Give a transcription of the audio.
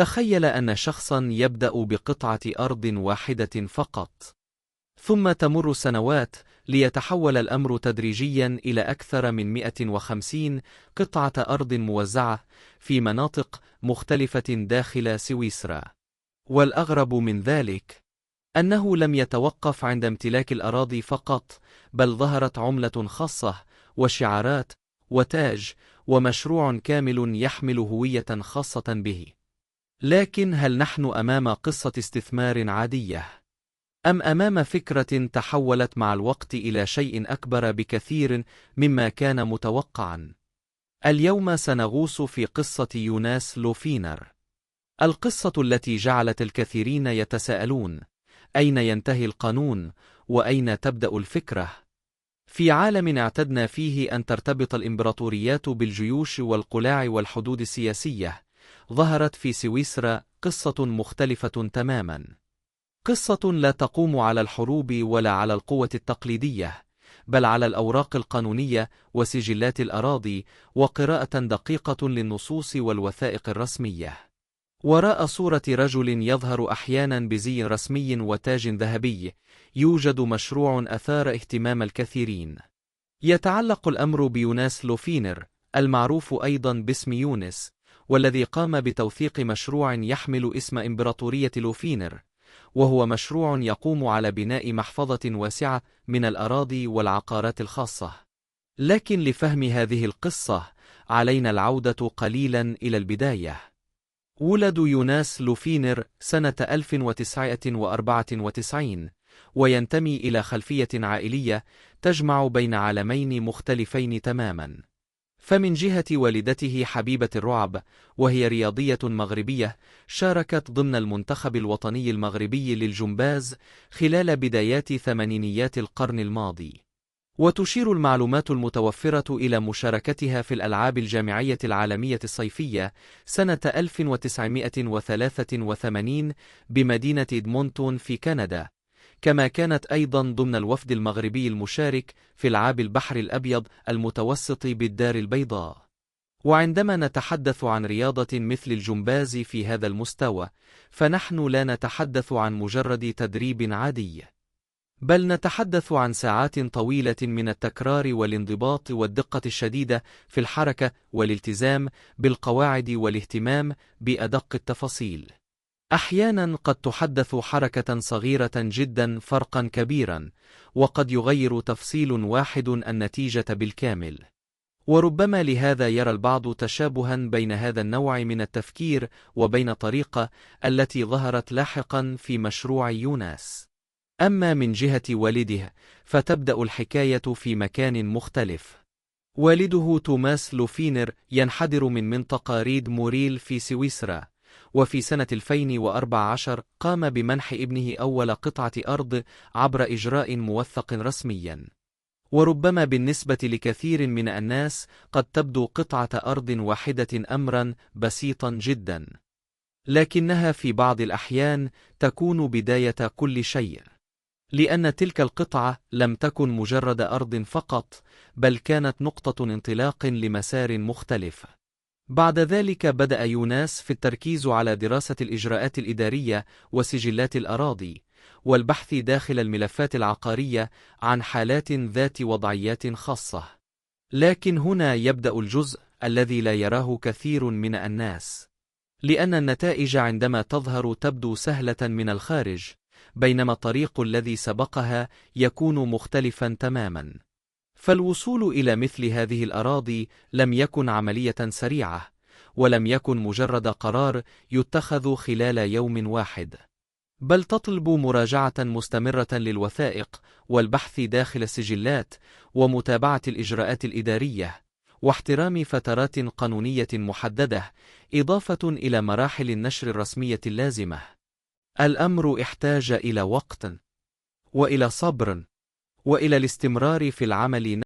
تخيل أن شخصا يبدأ بقطعة أرض واحدة فقط، ثم تمر سنوات ليتحول الأمر تدريجيا إلى أكثر من 150 قطعة أرض موزعة في مناطق مختلفة داخل سويسرا. والأغرب من ذلك أنه لم يتوقف عند امتلاك الأراضي فقط، بل ظهرت عملة خاصة وشعارات وتاج ومشروع كامل يحمل هوية خاصة به. لكن هل نحن أمام قصة استثمار عادية؟ أم أمام فكرة تحولت مع الوقت إلى شيء أكبر بكثير مما كان متوقعا؟ اليوم سنغوص في قصة يوناس لوفينر، القصة التي جعلت الكثيرين يتساءلون: أين ينتهي القانون؟ وأين تبدأ الفكرة؟ في عالم اعتدنا فيه أن ترتبط الإمبراطوريات بالجيوش والقلاع والحدود السياسية، ظهرت في سويسرا قصة مختلفة تماما. قصة لا تقوم على الحروب ولا على القوة التقليدية، بل على الأوراق القانونية وسجلات الأراضي وقراءة دقيقة للنصوص والوثائق الرسمية. وراء صورة رجل يظهر أحيانا بزي رسمي وتاج ذهبي يوجد مشروع أثار اهتمام الكثيرين. يتعلق الأمر بيوناس لوفينر، المعروف أيضا باسم يونس، والذي قام بتوثيق مشروع يحمل اسم إمبراطورية لوفينر، وهو مشروع يقوم على بناء محفظة واسعة من الأراضي والعقارات الخاصة. لكن لفهم هذه القصة علينا العودة قليلا إلى البداية. ولد يوناس لوفينر سنة 1994، وينتمي إلى خلفية عائلية تجمع بين عالمين مختلفين تماما. فمن جهة والدته حبيبة الرعب، وهي رياضية مغربية شاركت ضمن المنتخب الوطني المغربي للجمباز خلال بدايات ثمانينيات القرن الماضي. وتشير المعلومات المتوفرة إلى مشاركتها في الألعاب الجامعية العالمية الصيفية سنة 1983 بمدينة إدمونتون في كندا، كما كانت أيضا ضمن الوفد المغربي المشارك في ألعاب البحر الأبيض المتوسط بالدار البيضاء. وعندما نتحدث عن رياضة مثل الجمباز في هذا المستوى، فنحن لا نتحدث عن مجرد تدريب عادي، بل نتحدث عن ساعات طويلة من التكرار والانضباط والدقة الشديدة في الحركة والالتزام بالقواعد والاهتمام بأدق التفاصيل. أحيانا قد تحدث حركة صغيرة جدا فرقا كبيرا، وقد يغير تفصيل واحد النتيجة بالكامل. وربما لهذا يرى البعض تشابها بين هذا النوع من التفكير وبين الطريقة التي ظهرت لاحقا في مشروع يوناس. أما من جهة والده، فتبدأ الحكاية في مكان مختلف. والده توماس لوفينر ينحدر من منطقة ريد موريل في سويسرا، وفي سنة 2014 قام بمنح ابنه أول قطعة أرض عبر إجراء موثق رسميا. وربما بالنسبة لكثير من الناس قد تبدو قطعة أرض واحدة أمرا بسيطا جدا، لكنها في بعض الأحيان تكون بداية كل شيء، لأن تلك القطعة لم تكن مجرد أرض فقط، بل كانت نقطة انطلاق لمسار مختلف. بعد ذلك بدأ يوناس في التركيز على دراسة الإجراءات الإدارية وسجلات الأراضي، والبحث داخل الملفات العقارية عن حالات ذات وضعيات خاصة. لكن هنا يبدأ الجزء الذي لا يراه كثير من الناس، لأن النتائج عندما تظهر تبدو سهلة من الخارج، بينما الطريق الذي سبقها يكون مختلفا تماما. فالوصول إلى مثل هذه الأراضي لم يكن عملية سريعة، ولم يكن مجرد قرار يتخذ خلال يوم واحد، بل تطلب مراجعة مستمرة للوثائق والبحث داخل السجلات ومتابعة الإجراءات الإدارية واحترام فترات قانونية محددة، إضافة إلى مراحل النشر الرسمية اللازمة. الأمر احتاج إلى وقت، وإلى صبر، وإلى الاستمرار في العمل